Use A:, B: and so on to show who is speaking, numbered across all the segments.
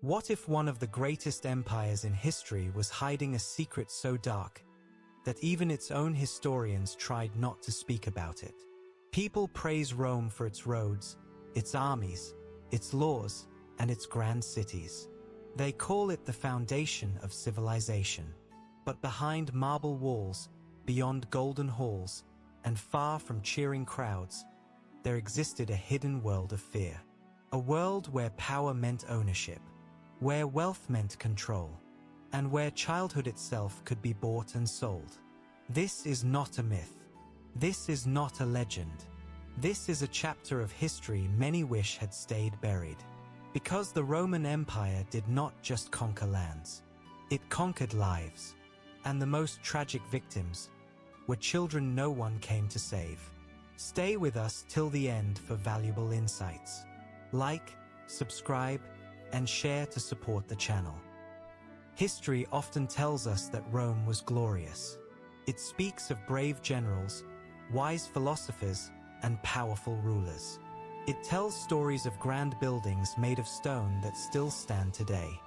A: What if one of the greatest empires in history was hiding a secret so dark that even its own historians tried not to speak about it? People praise Rome for its roads, its armies, its laws, and its grand cities. They call it the foundation of civilization. But behind marble walls, beyond golden halls, and far from cheering crowds, there existed a hidden world of fear. A world where power meant ownership, where wealth meant control, and where childhood itself could be bought and sold. This is not a myth. This is not a legend. This is a chapter of history many wish had stayed buried. Because the Roman Empire did not just conquer lands. It conquered lives. And the most tragic victims were children no one came to save. Stay with us till the end for valuable insights. Like, subscribe, and share to support the channel. History often tells us that Rome was glorious. It speaks of brave generals, wise philosophers, and powerful rulers. It tells stories of grand buildings made of stone that still stand today.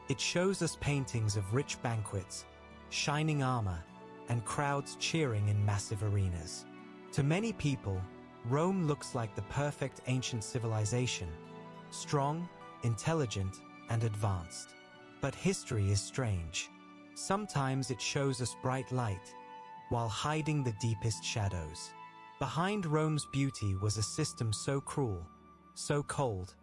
A: It shows us paintings of rich banquets, shining armor, and crowds cheering in massive arenas. To many people, Rome looks like the perfect ancient civilization, strong, intelligent, and advanced. But history is strange. Sometimes it shows us bright light, while hiding the deepest shadows. Behind Rome's beauty was a system so cruel, so cold,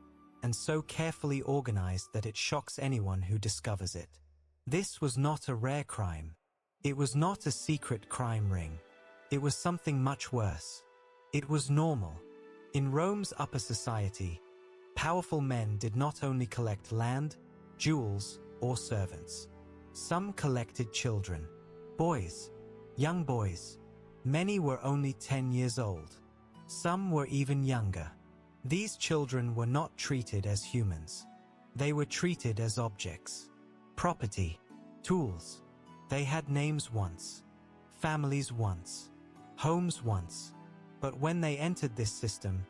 A: and so carefully organized that it shocks anyone who discovers it. This was not a rare crime. It was not a secret crime ring. It was something much worse. It was normal. In Rome's upper society, powerful men did not only collect land, jewels, or servants. Some collected children, boys, young boys. Many were only 10 years old. Some were even younger. These children were not treated as humans. They were treated as objects, property, tools. They had names once, families once, homes once. But when they entered this system,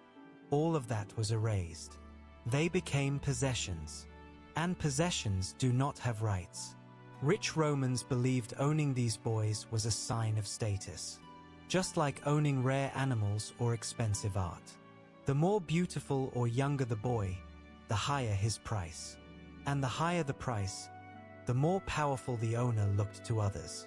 A: all of that was erased. They became possessions. And possessions do not have rights. Rich Romans believed owning these boys was a sign of status. Just like owning rare animals or expensive art. The more beautiful or younger the boy, the higher his price. And the higher the price, the more powerful the owner looked to others.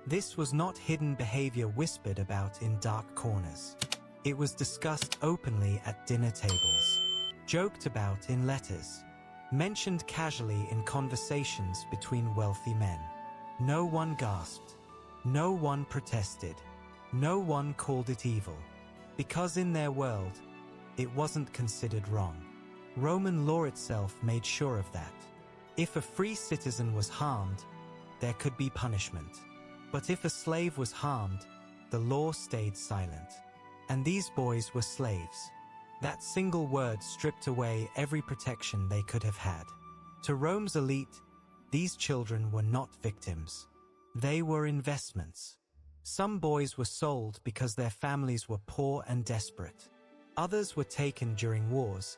A: This was not hidden behavior whispered about in dark corners. It was discussed openly at dinner tables, joked about in letters, mentioned casually in conversations between wealthy men. No one gasped. No one protested. No one called it evil. Because in their world, it wasn't considered wrong. Roman law itself made sure of that. If a free citizen was harmed, there could be punishment. But if a slave was harmed, the law stayed silent. And these boys were slaves. That single word stripped away every protection they could have had. To Rome's elite, these children were not victims. They were investments. Some boys were sold because their families were poor and desperate. Others were taken during wars,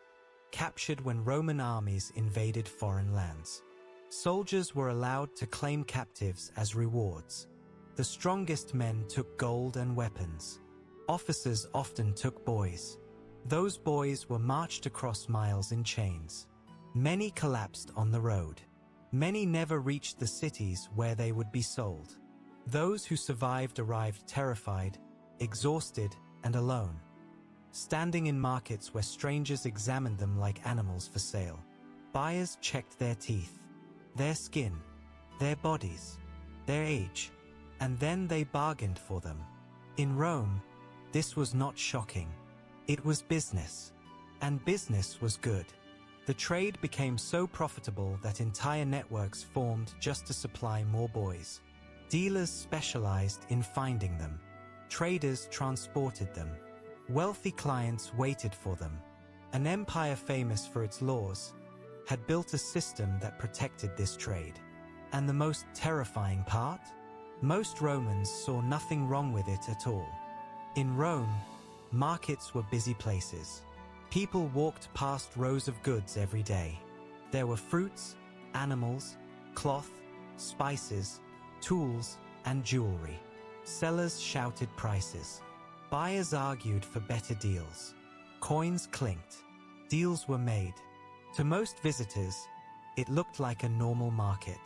A: captured when Roman armies invaded foreign lands. Soldiers were allowed to claim captives as rewards. The strongest men took gold and weapons. Officers often took boys. Those boys were marched across miles in chains. Many collapsed on the road. Many never reached the cities where they would be sold. Those who survived arrived terrified, exhausted, and alone, standing in markets where strangers examined them like animals for sale. Buyers checked their teeth, their skin, their bodies, their age, and then they bargained for them. In Rome, this was not shocking. It was business, and business was good. The trade became so profitable that entire networks formed just to supply more boys. Dealers specialized in finding them. Traders transported them. Wealthy clients waited for them. An empire famous for its laws had built a system that protected this trade. And the most terrifying part? Most Romans saw nothing wrong with it at all. In Rome, markets were busy places. People walked past rows of goods every day. There were fruits, animals, cloth, spices, tools, and jewelry. Sellers shouted prices. Buyers argued for better deals. Coins clinked. Deals were made. To most visitors, it looked like a normal market.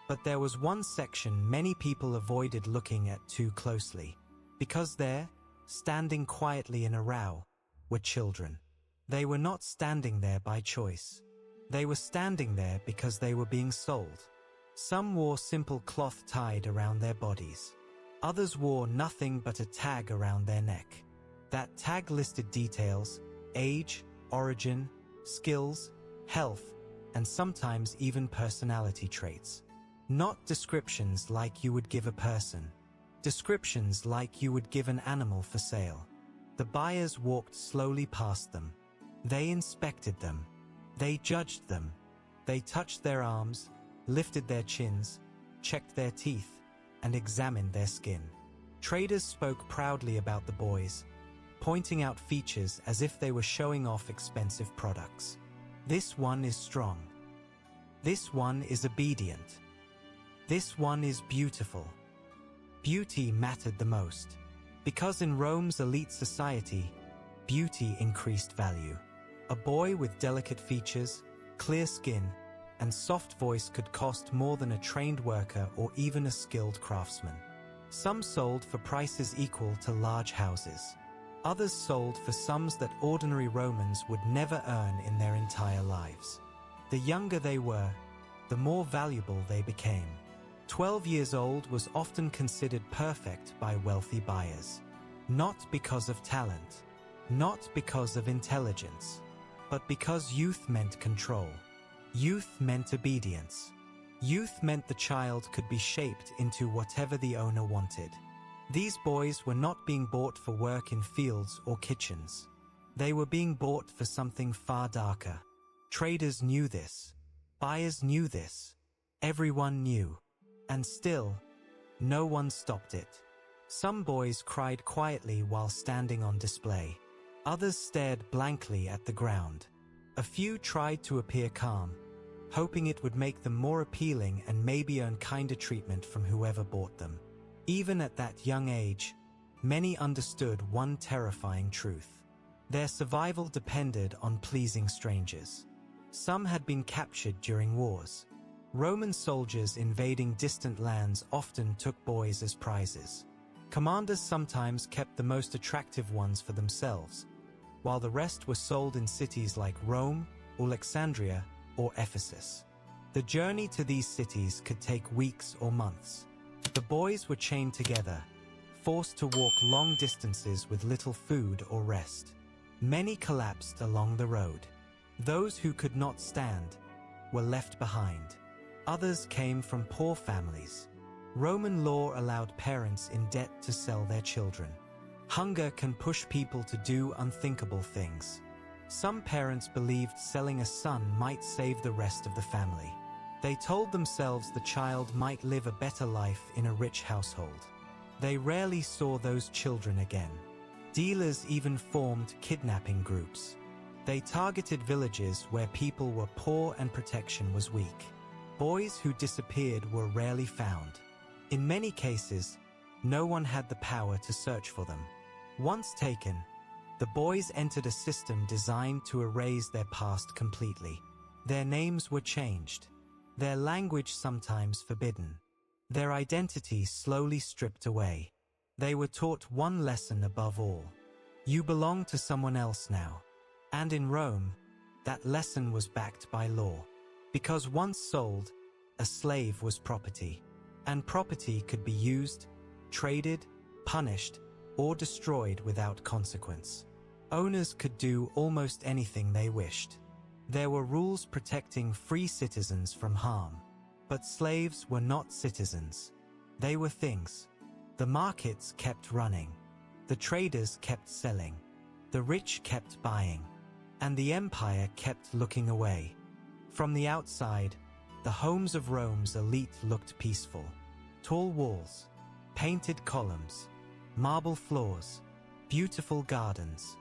A: But there was one section many people avoided looking at too closely, because there, standing quietly in a row, were children. They were not standing there by choice. They were standing there because they were being sold. Some wore simple cloth tied around their bodies. Others wore nothing but a tag around their neck. That tag listed details: age, origin, skills, health, and sometimes even personality traits. Not descriptions like you would give a person. Descriptions like you would give an animal for sale. The buyers walked slowly past them. They inspected them. They judged them. They touched their arms, lifted their chins, checked their teeth, and examined their skin. Traders spoke proudly about the boys, pointing out features as if they were showing off expensive products. This one is strong. This one is obedient. This one is beautiful. Beauty mattered the most, because in Rome's elite society, beauty increased value. A boy with delicate features, clear skin, and soft voice could cost more than a trained worker or even a skilled craftsman. Some sold for prices equal to large houses. Others sold for sums that ordinary Romans would never earn in their entire lives. The younger they were, the more valuable they became. 12 years old was often considered perfect by wealthy buyers. Not because of talent, not because of intelligence, but because youth meant control. Youth meant obedience. Youth meant the child could be shaped into whatever the owner wanted. These boys were not being bought for work in fields or kitchens. They were being bought for something far darker. Traders knew this. Buyers knew this. Everyone knew. And still, no one stopped it. Some boys cried quietly while standing on display. Others stared blankly at the ground. A few tried to appear calm, hoping it would make them more appealing and maybe earn kinder treatment from whoever bought them. Even at that young age, many understood one terrifying truth. Their survival depended on pleasing strangers. Some had been captured during wars. Roman soldiers invading distant lands often took boys as prizes. Commanders sometimes kept the most attractive ones for themselves, while the rest were sold in cities like Rome, Alexandria, or Ephesus. The journey to these cities could take weeks or months. The boys were chained together, forced to walk long distances with little food or rest. Many collapsed along the road. Those who could not stand were left behind. Others came from poor families. Roman law allowed parents in debt to sell their children. Hunger can push people to do unthinkable things. Some parents believed selling a son might save the rest of the family. They told themselves the child might live a better life in a rich household. They rarely saw those children again. Dealers even formed kidnapping groups. They targeted villages where people were poor and protection was weak. Boys who disappeared were rarely found. In many cases, no one had the power to search for them. Once taken, the boys entered a system designed to erase their past completely. Their names were changed, their language sometimes forbidden, their identity slowly stripped away. They were taught one lesson above all: you belong to someone else now. And in Rome, that lesson was backed by law. Because once sold, a slave was property, and property could be used, traded, punished, or destroyed without consequence. Owners could do almost anything they wished. There were rules protecting free citizens from harm. But slaves were not citizens. They were things. The markets kept running. The traders kept selling. The rich kept buying. And the empire kept looking away. From the outside, the homes of Rome's elite looked peaceful. Tall walls, painted columns, marble floors, beautiful gardens,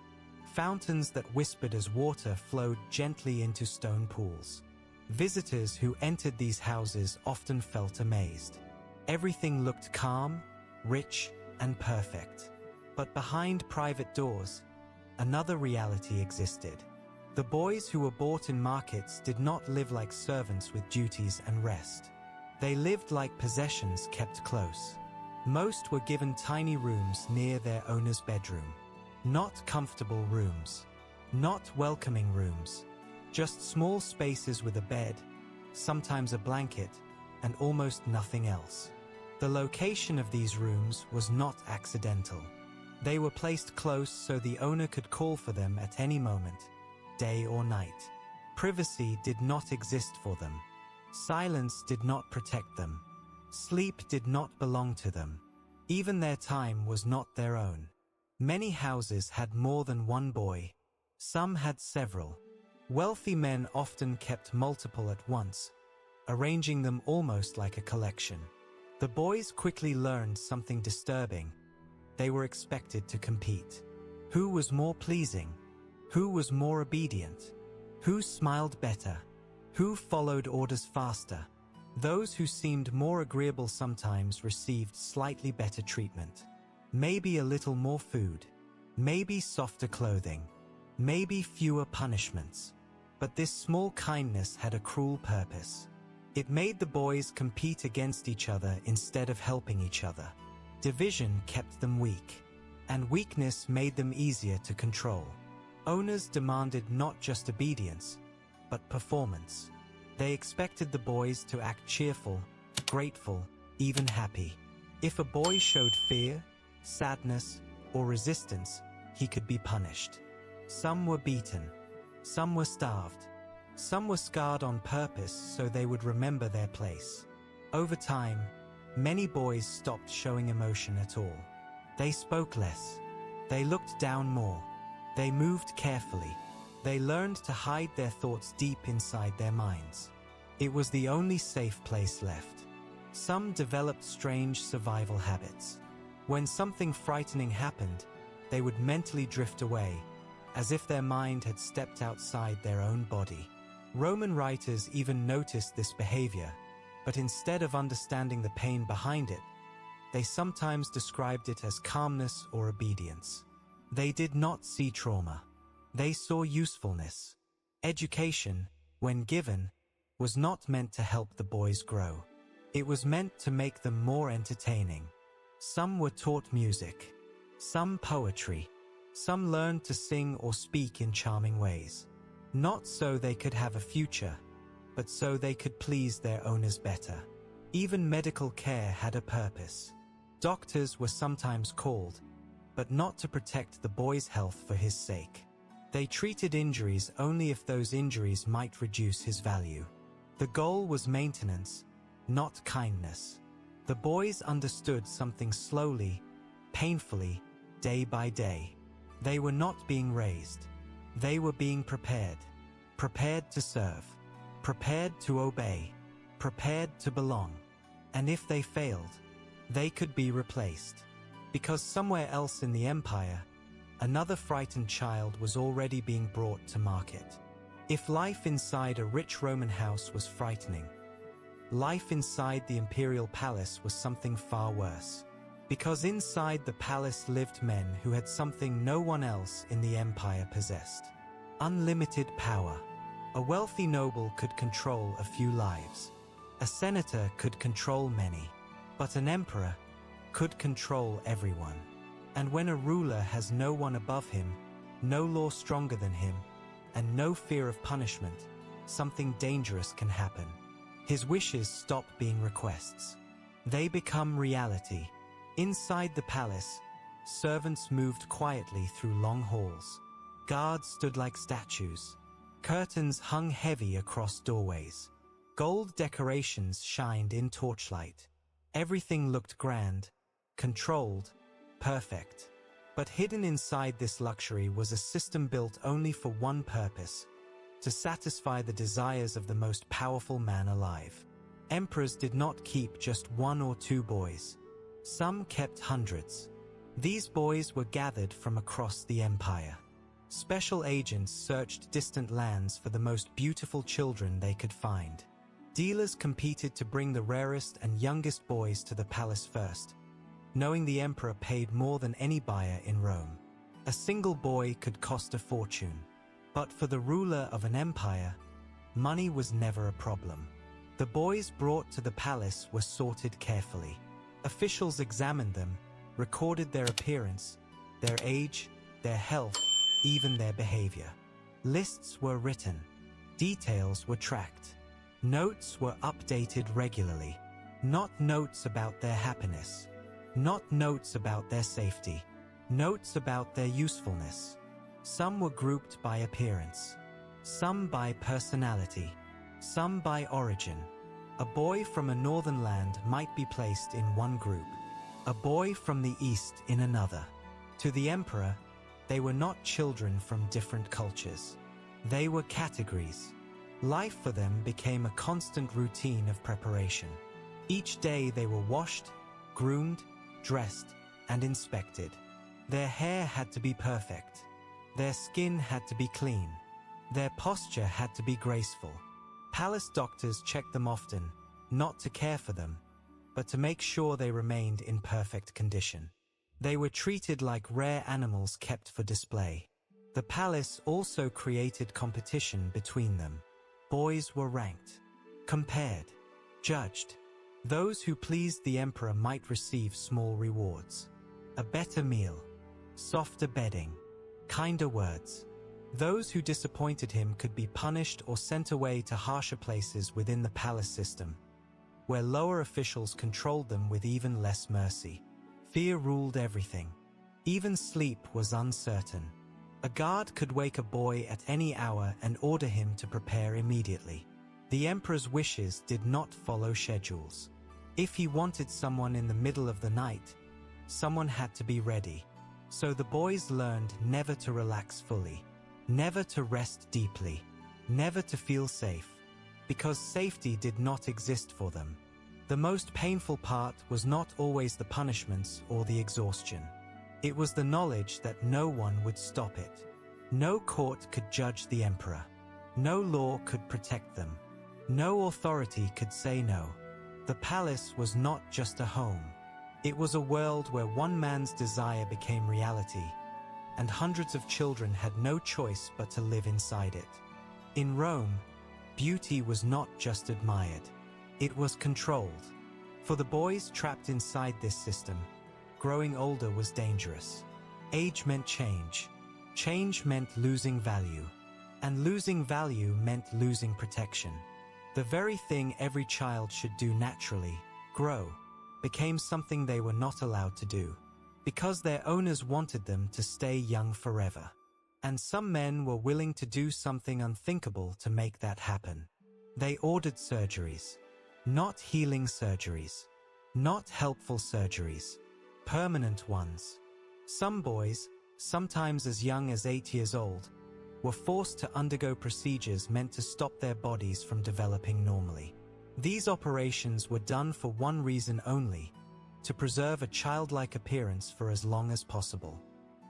A: fountains that whispered as water flowed gently into stone pools. Visitors who entered these houses often felt amazed. Everything looked calm, rich, and perfect. But behind private doors, another reality existed. The boys who were bought in markets did not live like servants with duties and rest. They lived like possessions kept close. Most were given tiny rooms near their owner's bedroom. Not comfortable rooms. Not welcoming rooms. Just small spaces with a bed, sometimes a blanket, and almost nothing else. The location of these rooms was not accidental. They were placed close so the owner could call for them at any moment, day or night. Privacy did not exist for them. Silence did not protect them. Sleep did not belong to them. Even their time was not their own. Many houses had more than one boy. Some had several. Wealthy men often kept multiple at once, arranging them almost like a collection. The boys quickly learned something disturbing. They were expected to compete. Who was more pleasing? Who was more obedient? Who smiled better? Who followed orders faster? Those who seemed more agreeable sometimes received slightly better treatment. Maybe a little more food. Maybe softer clothing. Maybe fewer punishments. But this small kindness had a cruel purpose. It made the boys compete against each other instead of helping each other. Division kept them weak, and weakness made them easier to control. Owners demanded not just obedience, but performance. They expected the boys to act cheerful, grateful, even happy. If a boy showed fear, sadness, or resistance, he could be punished. Some were beaten. Some were starved. Some were scarred on purpose so they would remember their place. Over time, many boys stopped showing emotion at all. They spoke less. They looked down more. They moved carefully. They learned to hide their thoughts deep inside their minds. It was the only safe place left. Some developed strange survival habits. When something frightening happened, they would mentally drift away, as if their mind had stepped outside their own body. Roman writers even noticed this behavior, but instead of understanding the pain behind it, they sometimes described it as calmness or obedience. They did not see trauma. They saw usefulness. Education, when given, was not meant to help the boys grow. It was meant to make them more entertaining. Some were taught music, some poetry, some learned to sing or speak in charming ways. Not so they could have a future, but so they could please their owners better. Even medical care had a purpose. Doctors were sometimes called, but not to protect the boy's health for his sake. They treated injuries only if those injuries might reduce his value. The goal was maintenance, not kindness. The boys understood something slowly, painfully, day by day. They were not being raised. They were being prepared. Prepared to serve. Prepared to obey. Prepared to belong. And if they failed, they could be replaced. Because somewhere else in the empire, another frightened child was already being brought to market. If life inside a rich Roman house was frightening, life inside the imperial palace was something far worse. Because inside the palace lived men who had something no one else in the empire possessed. Unlimited power. A wealthy noble could control a few lives. A senator could control many. But an emperor could control everyone. And when a ruler has no one above him, no law stronger than him, and no fear of punishment, something dangerous can happen. His wishes stop being requests. They become reality. Inside the palace, servants moved quietly through long halls. Guards stood like statues. Curtains hung heavy across doorways. Gold decorations shined in torchlight. Everything looked grand, controlled, perfect. But hidden inside this luxury was a system built only for one purpose: to satisfy the desires of the most powerful man alive. Emperors did not keep just one or two boys. Some kept hundreds. These boys were gathered from across the empire. Special agents searched distant lands for the most beautiful children they could find. Dealers competed to bring the rarest and youngest boys to the palace first, knowing the emperor paid more than any buyer in Rome. A single boy could cost a fortune. But for the ruler of an empire, money was never a problem. The boys brought to the palace were sorted carefully. Officials examined them, recorded their appearance, their age, their health, even their behavior. Lists were written. Details were tracked. Notes were updated regularly. Not notes about their happiness. Not notes about their safety. Notes about their usefulness. Some were grouped by appearance. Some by personality. Some by origin. A boy from a northern land might be placed in one group. A boy from the east in another. To the emperor, they were not children from different cultures. They were categories. Life for them became a constant routine of preparation. Each day they were washed, groomed, dressed, and inspected. Their hair had to be perfect. Their skin had to be clean. Their posture had to be graceful. Palace doctors checked them often, not to care for them, but to make sure they remained in perfect condition. They were treated like rare animals kept for display. The palace also created competition between them. Boys were ranked, compared, judged. Those who pleased the emperor might receive small rewards. A better meal, softer bedding, kinder words. Those who disappointed him could be punished or sent away to harsher places within the palace system, where lower officials controlled them with even less mercy. Fear ruled everything. Even sleep was uncertain. A guard could wake a boy at any hour and order him to prepare immediately. The emperor's wishes did not follow schedules. If he wanted someone in the middle of the night, someone had to be ready. So the boys learned never to relax fully, never to rest deeply, never to feel safe, because safety did not exist for them. The most painful part was not always the punishments or the exhaustion. It was the knowledge that no one would stop it. No court could judge the emperor. No law could protect them. No authority could say no. The palace was not just a home. It was a world where one man's desire became reality, and hundreds of children had no choice but to live inside it. In Rome, beauty was not just admired. It was controlled. For the boys trapped inside this system, growing older was dangerous. Age meant change. Change meant losing value. And losing value meant losing protection. The very thing every child should do naturally, grow, became something they were not allowed to do, because their owners wanted them to stay young forever. And some men were willing to do something unthinkable to make that happen. They ordered surgeries. Not healing surgeries. Not helpful surgeries. Permanent ones. Some boys, sometimes as young as 8 years old, were forced to undergo procedures meant to stop their bodies from developing normally. These operations were done for one reason only: to preserve a childlike appearance for as long as possible.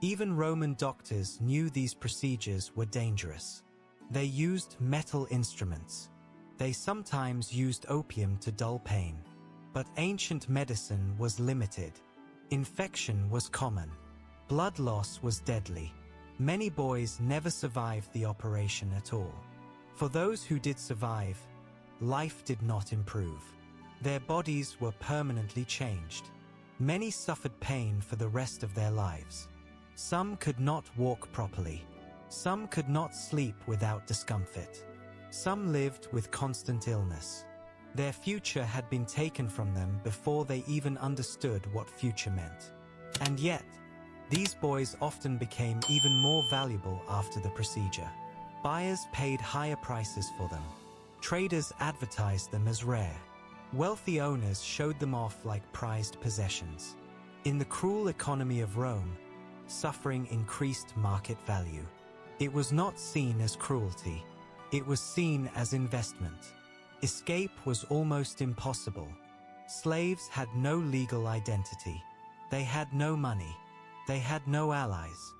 A: Even Roman doctors knew these procedures were dangerous. They used metal instruments. They sometimes used opium to dull pain. But ancient medicine was limited. Infection was common. Blood loss was deadly. Many boys never survived the operation at all. For those who did survive, life did not improve. Their bodies were permanently changed. Many suffered pain for the rest of their lives. Some could not walk properly. Some could not sleep without discomfort. Some lived with constant illness. Their future had been taken from them before they even understood what future meant. And yet, these boys often became even more valuable after the procedure. Buyers paid higher prices for them. Traders advertised them as rare. Wealthy owners showed them off like prized possessions. In the cruel economy of Rome, suffering increased market value. It was not seen as cruelty. It was seen as investment. Escape was almost impossible. Slaves had no legal identity. They had no money. They had no allies.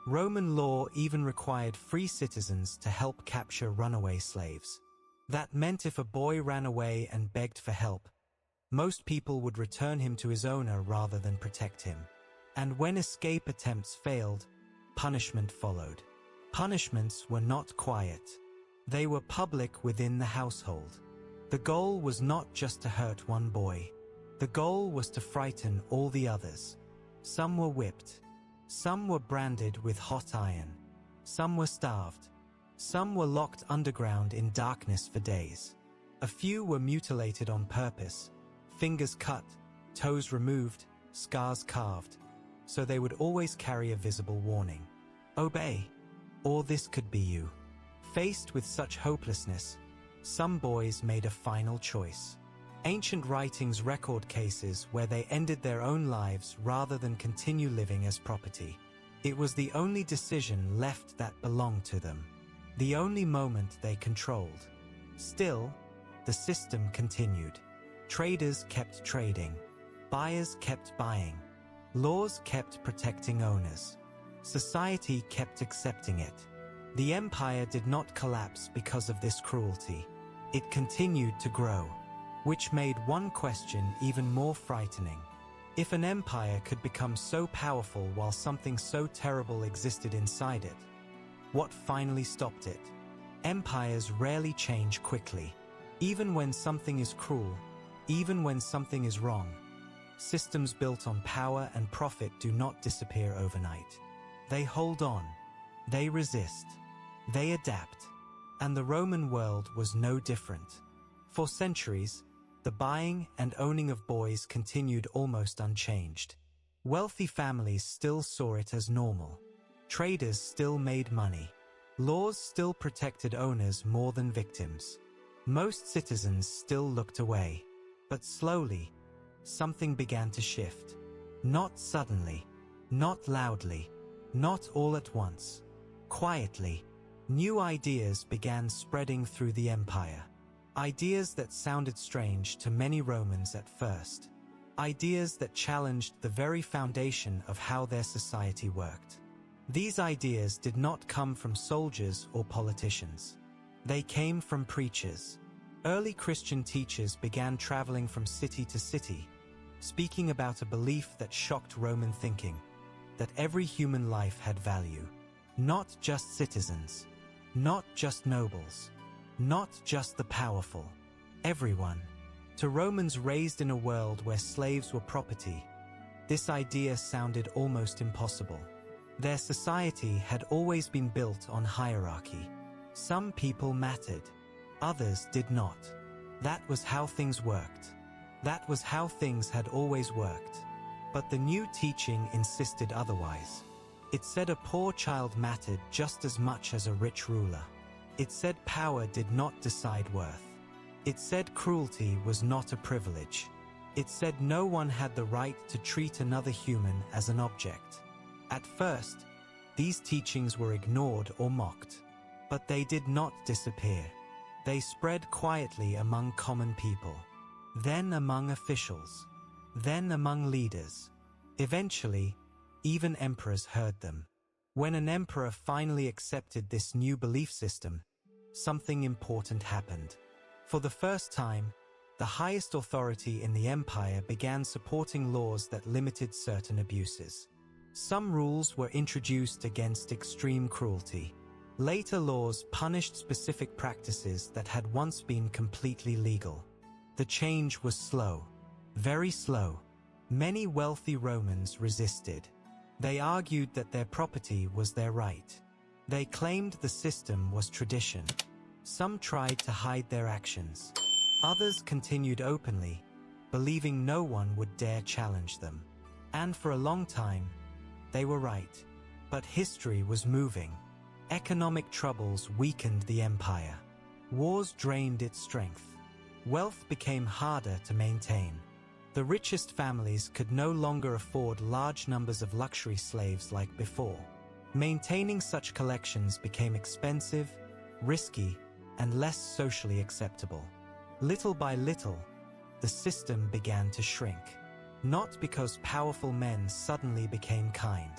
A: Roman law even required free citizens to help capture runaway slaves. That meant if a boy ran away and begged for help, most people would return him to his owner rather than protect him. And when escape attempts failed, punishment followed. Punishments were not quiet. They were public within the household. The goal was not just to hurt one boy. The goal was to frighten all the others. Some were whipped. Some were branded with hot iron. Some were starved. Some were locked underground in darkness for days. A few were mutilated on purpose, fingers cut, toes removed, scars carved, so they would always carry a visible warning. Obey, or this could be you. Faced with such hopelessness, some boys made a final choice. Ancient writings record cases where they ended their own lives rather than continue living as property. It was the only decision left that belonged to them, the only moment they controlled. Still, the system continued. Traders kept trading. Buyers kept buying. Laws kept protecting owners. Society kept accepting it. The empire did not collapse because of this cruelty. It continued to grow, which made one question even more frightening. If an empire could become so powerful while something so terrible existed inside it, what finally stopped it? Empires rarely change quickly. Even when something is cruel, even when something is wrong, systems built on power and profit do not disappear overnight. They hold on, they resist, they adapt, and the Roman world was no different. For centuries, the buying and owning of boys continued almost unchanged. Wealthy families still saw it as normal. Traders still made money. Laws still protected owners more than victims. Most citizens still looked away. But slowly, something began to shift. Not suddenly, not loudly, not all at once. Quietly, new ideas began spreading through the empire. Ideas that sounded strange to many Romans at first. Ideas that challenged the very foundation of how their society worked. These ideas did not come from soldiers or politicians. They came from preachers. Early Christian teachers began traveling from city to city, speaking about a belief that shocked Roman thinking, that every human life had value. Not just citizens, not just nobles, not just the powerful, everyone. To Romans raised in a world where slaves were property, this idea sounded almost impossible. Their society had always been built on hierarchy. Some people mattered, others did not. That was how things worked. That was how things had always worked. But the new teaching insisted otherwise. It said a poor child mattered just as much as a rich ruler. It said power did not decide worth. It said cruelty was not a privilege. It said no one had the right to treat another human as an object. At first, these teachings were ignored or mocked. But they did not disappear. They spread quietly among common people, then among officials, then among leaders. Eventually, even emperors heard them. When an emperor finally accepted this new belief system, something important happened. For the first time, the highest authority in the empire began supporting laws that limited certain abuses. Some rules were introduced against extreme cruelty. Later laws punished specific practices that had once been completely legal. The change was slow, very slow. Many wealthy Romans resisted. They argued that their property was their right. They claimed the system was tradition. Some tried to hide their actions. Others continued openly, believing no one would dare challenge them. And for a long time, they were right. But history was moving. Economic troubles weakened the empire. Wars drained its strength. Wealth became harder to maintain. The richest families could no longer afford large numbers of luxury slaves like before. Maintaining such collections became expensive, risky, and less socially acceptable. Little by little, the system began to shrink. Not because powerful men suddenly became kind,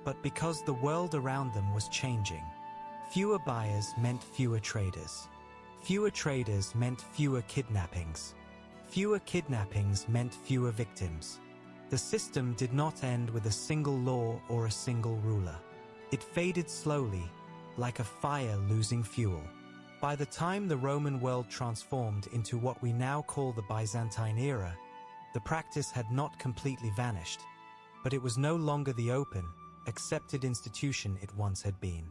A: but because the world around them was changing. Fewer buyers meant fewer traders. Fewer traders meant fewer kidnappings. Fewer kidnappings meant fewer victims. The system did not end with a single law or a single ruler. It faded slowly, like a fire losing fuel. By the time the Roman world transformed into what we now call the Byzantine era, the practice had not completely vanished, but it was no longer the open, accepted institution it once had been.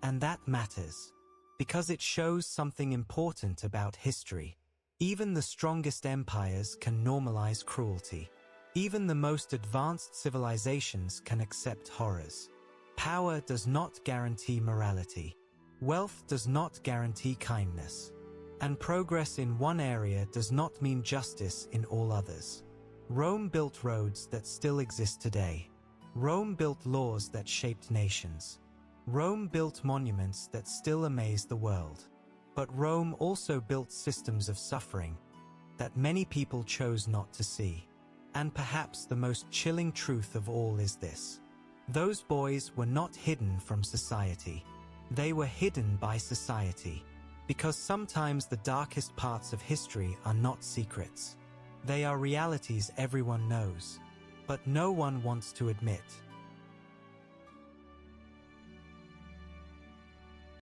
A: And that matters, because it shows something important about history. Even the strongest empires can normalize cruelty. Even the most advanced civilizations can accept horrors. Power does not guarantee morality. Wealth does not guarantee kindness. And progress in one area does not mean justice in all others. Rome built roads that still exist today. Rome built laws that shaped nations. Rome built monuments that still amaze the world. But Rome also built systems of suffering that many people chose not to see. And perhaps the most chilling truth of all is this: those boys were not hidden from society. They were hidden by society. Because sometimes the darkest parts of history are not secrets. They are realities everyone knows, but no one wants to admit.